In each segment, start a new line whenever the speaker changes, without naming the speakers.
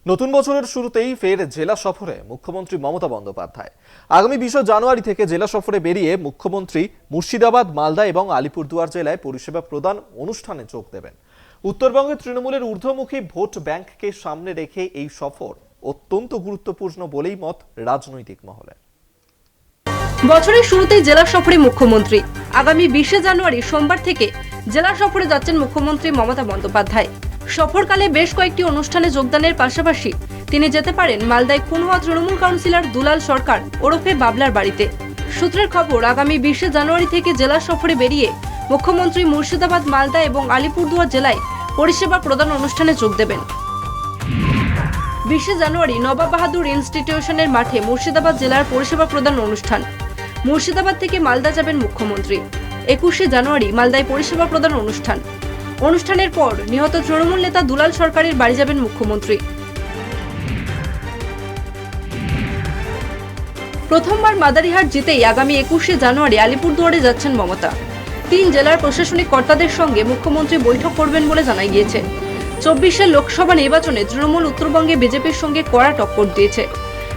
নতুন বছরের শুরুতেই ফের জেলা সফরে মুখ্যমন্ত্রী মমতা বন্দ্যোপাধ্যায়। আগামী 20 জানুয়ারি থেকে জেলা সফরে বেরিয়ে মুখ্যমন্ত্রী মুর্শিদাবাদ, মালদা এবং আলিপুরদুয়ার জেলায় পরিষেবা প্রদান অনুষ্ঠানে যোগ দেবেন। উত্তরবঙ্গের তৃণমূলের ঊর্ধ্বমুখী ভোট ব্যাংককে সামনে রেখে এই সফর অত্যন্ত গুরুত্বপূর্ণ বলেই মত রাজনৈতিক মহলে।
বছরের শুরুতেই জেলা সফরে মুখ্যমন্ত্রী। আগামী 20 জানুয়ারি সোমবার থেকে জেলা সফরে যাচ্ছেন মুখ্যমন্ত্রী মমতা বন্দ্যোপাধ্যায়। সফরকালে বেশ কয়েকটি অনুষ্ঠানে যোগদানের পাশাপাশি তিনি যেতে পারেন মালদায় খুন হওয়া তৃণমূল কাউন্সিলর দুলাল সরকার ওরফে বাবলার বাড়িতে। সূত্রের খবর, আগামী 20 জানুয়ারি থেকে জেলা সফরে বেরিয়ে মুখ্যমন্ত্রী মুর্শিদাবাদ, মালদা এবং আলিপুরদুয়ার জেলায় পরিষেবা প্রদান অনুষ্ঠানে যোগ দেবেন। 20 জানুয়ারি নবাব বাহাদুর ইনস্টিটিউশনের মাঠে মুর্শিদাবাদ জেলার পরিষেবা প্রদান অনুষ্ঠান। মুর্শিদাবাদ থেকে মালদা যাবেন মুখ্যমন্ত্রী। 21 জানুয়ারি মালদায় পরিষেবা প্রদান অনুষ্ঠান। অনুষ্ঠানের পর নিহত তৃণমূল নেতা দুলাল সরকারের বাড়ি যাবেন মুখ্যমন্ত্রী। প্রথমবার মাদারিহাট জিতেই আগামী 21 জানুয়ারি আলিপুরদুয়ারে যাচ্ছেন মমতা। 3 জেলার প্রশাসনিক কর্তাদের সঙ্গে মুখ্যমন্ত্রী বৈঠক করবেন বলে জানা গিয়েছে। 24 লোকসভা নির্বাচনে তৃণমূল উত্তরবঙ্গে বিজেপির সঙ্গে কড়া টক্কর দিয়েছে।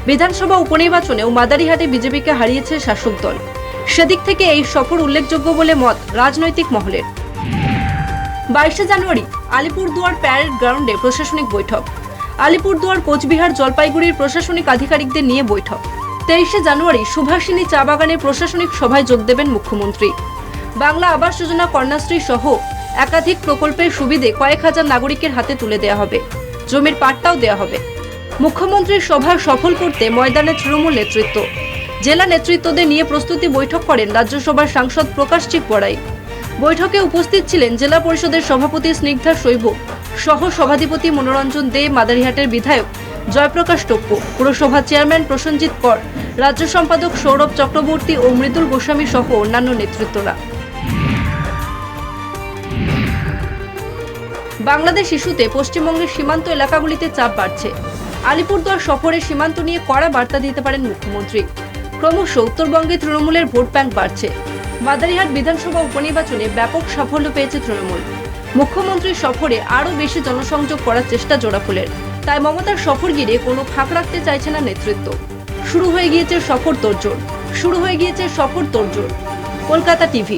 বিধানসভা উপনির্বাচনেও মাদারিহাটে বিজেপিকে হারিয়েছে শাসক দল। সেদিক থেকে এই সফর উল্লেখযোগ্য বলে মত রাজনৈতিক মহলের। 22 জানুয়ারি আলিপুরদুয়ার প্যারেড গ্রাউন্ডে প্রশাসনিক বৈঠক। আলিপুরদুয়ার, কোচবিহার, জলপাইগুড়ির প্রশাসনিক আধিকারিকদের নিয়ে বৈঠক। 23 জানুয়ারি সুভাষিনী চা বাগানের প্রশাসনিক সভায় যোগ দেবেন মুখ্যমন্ত্রী। বাংলা আবাস যোজনা, কন্যাশ্রী সহ একাধিক প্রকল্পের সুবিধে কয়েক হাজার নাগরিকের হাতে তুলে দেওয়া হবে। জমির পাট্টাও দেওয়া হবে। মুখ্যমন্ত্রীর সভা সফল করতে ময়দানে তৃণমূল নেতৃত্ব। জেলা নেতৃত্বদের নিয়ে প্রস্তুতি বৈঠক করেন রাজ্যসভার সাংসদ প্রকাশ চিক বড়াই। বৈঠকে উপস্থিত ছিলেন জেলা পরিষদের সভাপতি স্নিগ্ধা শৈব, সহ সভাধিপতি মনোরঞ্জন দে, মাদারিহাটের বিধায়ক জয়প্রকাশ টপ্পু, পুরসভা চেয়ারম্যান প্রসেনজিৎ কর, রাজ্য সম্পাদক সৌরভ চক্রবর্তী ও মৃদুল গোস্বামী সহ অন্যান্য নেতৃত্বরা। বাংলাদেশ ইস্যুতে পশ্চিমবঙ্গের সীমান্ত এলাকাগুলিতে চাপ বাড়ছে। আলিপুরদুয়ার সফরে সীমান্ত নিয়ে কড়া বার্তা দিতে পারেন মুখ্যমন্ত্রী। ক্রমশ উত্তরবঙ্গে তৃণমূলের ভোট ব্যাংক বাড়ছে। মাদারিহাট বিধানসভা উপনির্বাচনে ব্যাপক সাফল্য পেয়েছে তৃণমূল। মুখ্যমন্ত্রীর সফরে আরও বেশি জনসংযোগ করার চেষ্টা জোড়াফুলের। তাই মমতার সফর ঘিরে কোনো ফাঁক রাখতে চাইছে না নেতৃত্ব। শুরু হয়ে গিয়েছে সফর তোড়জোড়। কলকাতা টিভি।